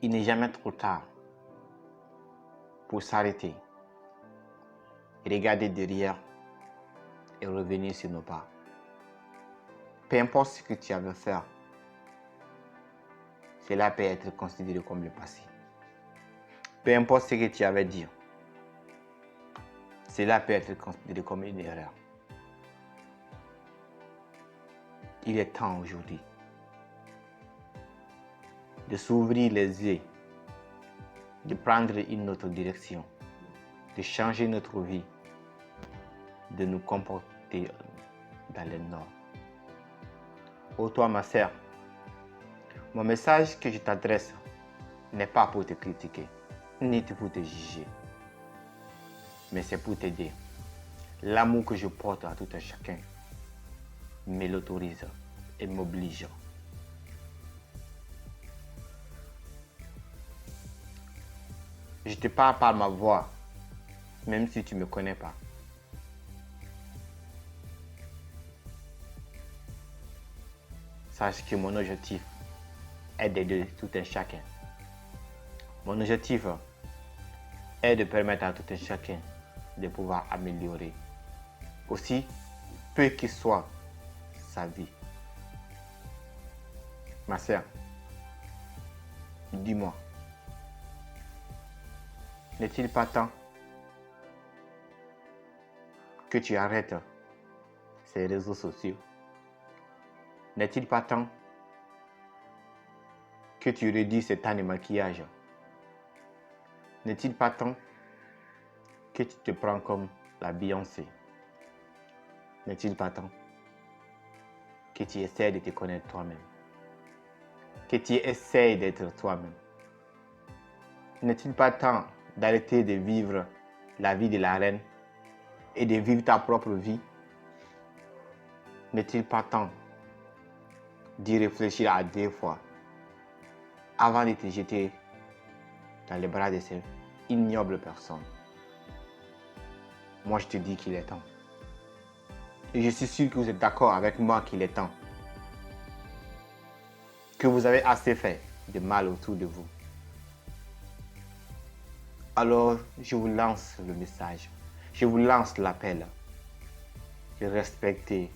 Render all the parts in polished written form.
Il n'est jamais trop tard pour s'arrêter, regarder derrière et revenir sur nos pas. Peu importe ce que tu avais fait, cela peut être considéré comme le passé. Peu importe ce que tu avais dit, cela peut être considéré comme une erreur. Il est temps aujourd'hui de s'ouvrir les yeux, de prendre une autre direction, de changer notre vie, de nous comporter dans le nord. Ô toi, ma sœur, mon message que je t'adresse n'est pas pour te critiquer, ni pour te juger, mais c'est pour t'aider. L'amour que je porte à tout un chacun me l'autorise et m'oblige. Je te parle par ma voix, même si tu ne me connais pas. Sache que mon objectif est d'aider tout un chacun. Mon objectif est de permettre à tout un chacun de pouvoir améliorer aussi peu qu'il soit sa vie. Ma sœur, dis-moi, n'est-il pas temps que tu arrêtes ces réseaux sociaux? N'est-il pas temps que tu réduis ce temps de maquillage? N'est-il pas temps que tu te prends comme la Beyoncé? N'est-il pas temps que tu essaies de te connaître toi-même? Que tu essaies d'être toi-même? N'est-il pas temps d'arrêter de vivre la vie de la reine et de vivre ta propre vie? N'est-il pas temps d'y réfléchir à 2 fois avant de te jeter dans les bras de ces ignobles personnes? Moi, je te dis qu'il est temps. Et je suis sûr que vous êtes d'accord avec moi qu'il est temps. Que vous avez assez fait de mal autour de vous. Alors, je vous lance le message. Je vous lance l'appel de respecter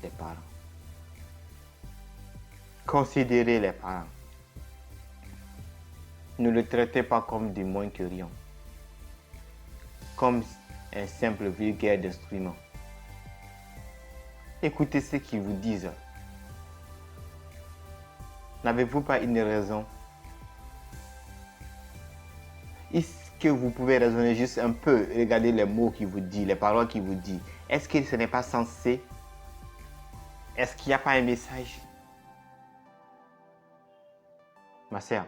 les parents. Considérez les parents. Ne le traitez pas comme du moins que rien. Comme un simple vulgaire d'instrument. Écoutez ce qu'ils vous disent. N'avez-vous pas une raison? Est-ce que vous pouvez raisonner juste un peu, regarder les mots qu'il vous dit, les paroles qu'il vous dit? Est-ce que ce n'est pas censé? Est-ce qu'il n'y a pas un message? Ma sœur,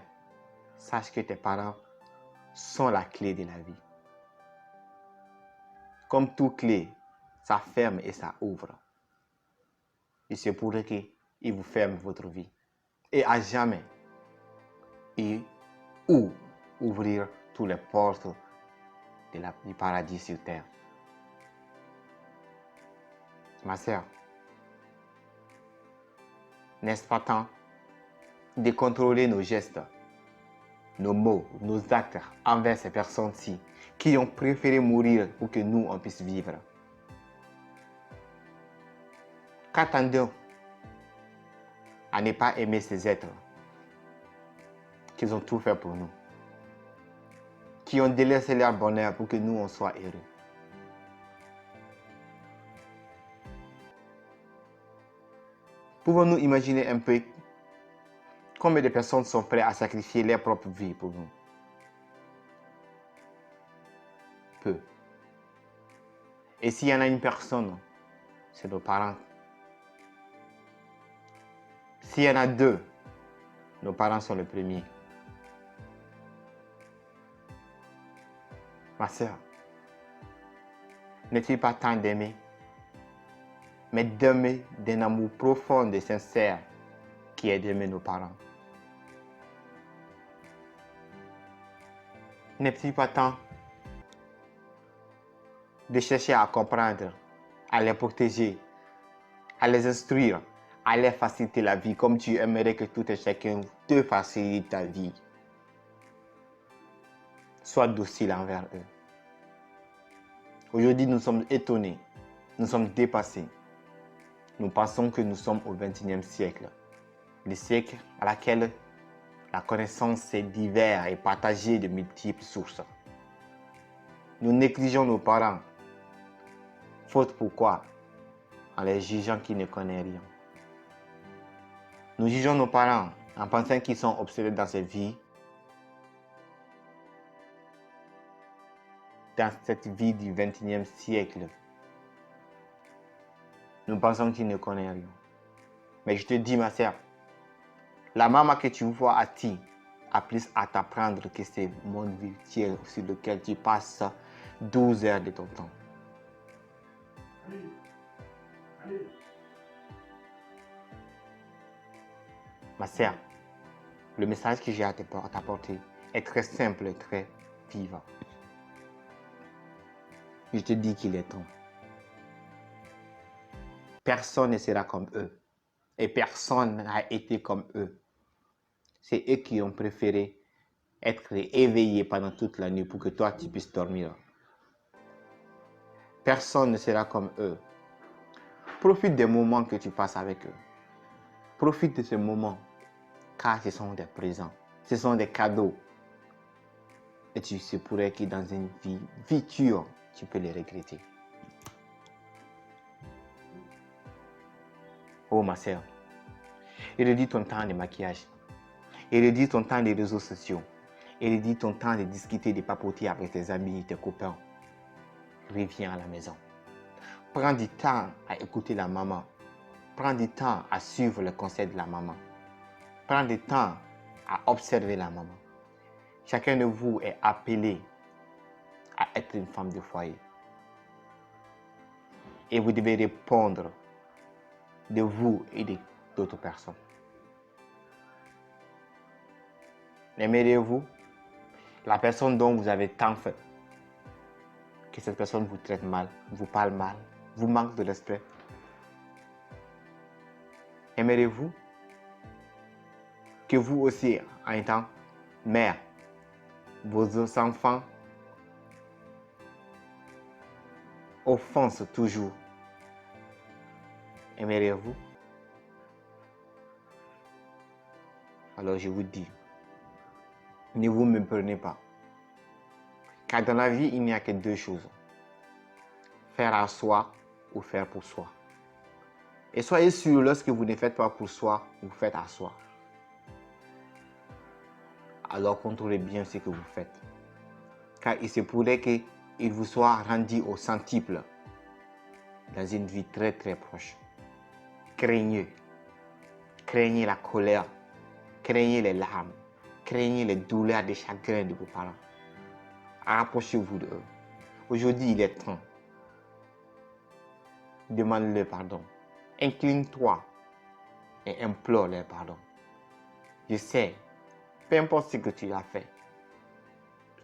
sache que tes parents sont la clé de la vie. Comme toute clé, ça ferme et ça ouvre. Il se pourrait qu'ils vous ferment votre vie. Et à jamais, ou ouvrir toutes les portes du paradis sur terre. Ma sœur, n'est-ce pas temps de contrôler nos gestes, nos mots, nos actes envers ces personnes-ci qui ont préféré mourir pour que nous, on puisse vivre? Qu'attendons à ne pas aimer ces êtres qui ont tout fait pour nous, qui ont délaissé leur bonheur pour que nous, on soit heureux? Pouvons-nous imaginer un peu combien de personnes sont prêtes à sacrifier leur propre vie pour nous? Peu. Et s'il y en a une personne, c'est nos parents. S'il y en a 2, nos parents sont les premiers. Ma sœur, n'est-il pas temps d'aimer? Mais d'aimer d'un amour profond et sincère qui est d'aimer nos parents. N'est-il pas temps de chercher à comprendre, à les protéger, à les instruire, allait faciliter la vie comme tu aimerais que tout et chacun te facilite ta vie. Sois docile envers eux. Aujourd'hui, nous sommes étonnés, nous sommes dépassés. Nous pensons que nous sommes au XXIe siècle, le siècle à laquelle la connaissance est diverse et partagée de multiples sources. Nous négligeons nos parents. Faute pourquoi? En les jugeant qu'ils ne connaissent rien. Nous jugeons nos parents en pensant qu'ils sont obsédés dans cette vie. Dans cette vie du XXIe siècle, nous pensons qu'ils ne connaissent rien. Mais je te dis, ma sœur, la maman que tu vois assise a plus à t'apprendre que ce monde virtuel sur lequel tu passes 12 heures de ton temps. Ma sœur, le message que j'ai à t'apporter est très simple et très vivant. Je te dis qu'il est temps. Personne ne sera comme eux. Et personne n'a été comme eux. C'est eux qui ont préféré être éveillés pendant toute la nuit pour que toi, tu puisses dormir. Personne ne sera comme eux. Profite des moments que tu passes avec eux. Profite de ces moments, car ce sont des présents. Ce sont des cadeaux. Et tu se pourrait que dans une vie future, tu peux les regretter. Oh ma sœur, réduis ton temps de maquillage. Réduis ton temps des réseaux sociaux. Réduis ton temps de discuter, de papoter avec tes amis et tes copains. Reviens à la maison. Prends du temps à écouter la maman. Prends du temps à suivre le conseil de la maman. Prends du temps à observer la maman. Chacun de vous est appelé à être une femme de foyer. Et vous devez répondre de vous et d'autres personnes. Aimeriez-vous la personne dont vous avez tant fait, que cette personne vous traite mal, vous parle mal, vous manque de respect? Aimeriez-vous que vous aussi, en étant mère, vos enfants offensent toujours? Aimeriez-vous? Alors je vous dis, ne vous méprenez pas. Car dans la vie, il n'y a que deux choses. Faire à soi ou faire pour soi. Et soyez sûr, lorsque vous ne faites pas pour soi, vous faites à soi. Alors contrôlez bien ce que vous faites. Car il se pourrait qu'il vous soit rendu au centuple dans une vie très très proche. Craignez. Craignez la colère. Craignez les larmes. Craignez les douleurs et les chagrins de vos parents. Rapprochez-vous d'eux. Aujourd'hui, il est temps. Demande-leur pardon. Incline-toi et implore leur pardon. Je sais, peu importe ce que tu as fait,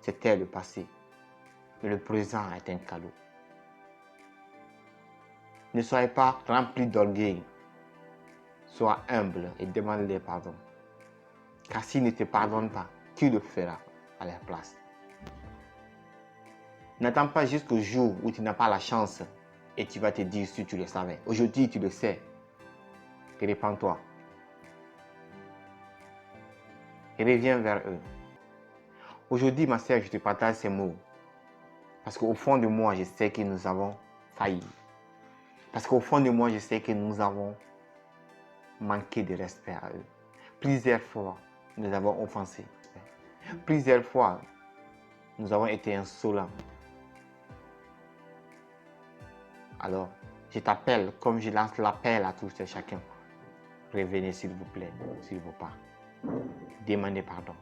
c'était le passé. Mais le présent est un cadeau. Ne soyez pas rempli d'orgueil. Sois humble et demande-leur pardon. Car s'ils ne te pardonnent pas, tu le feras à leur place. N'attends pas jusqu'au jour où tu n'as pas la chance et tu vas te dire si tu le savais. Aujourd'hui, tu le sais. Et répands-toi. Et reviens vers eux. Aujourd'hui, ma sœur, je te partage ces mots. Parce qu'au fond de moi, je sais que nous avons failli. Parce qu'au fond de moi, je sais que nous avons manqué de respect à eux. Plusieurs fois, nous avons offensé. Plusieurs fois, nous avons été insolents. Alors, je t'appelle comme je lance l'appel à tous et chacun. Revenez s'il vous plaît, s'il vous plaît. Demandez pardon.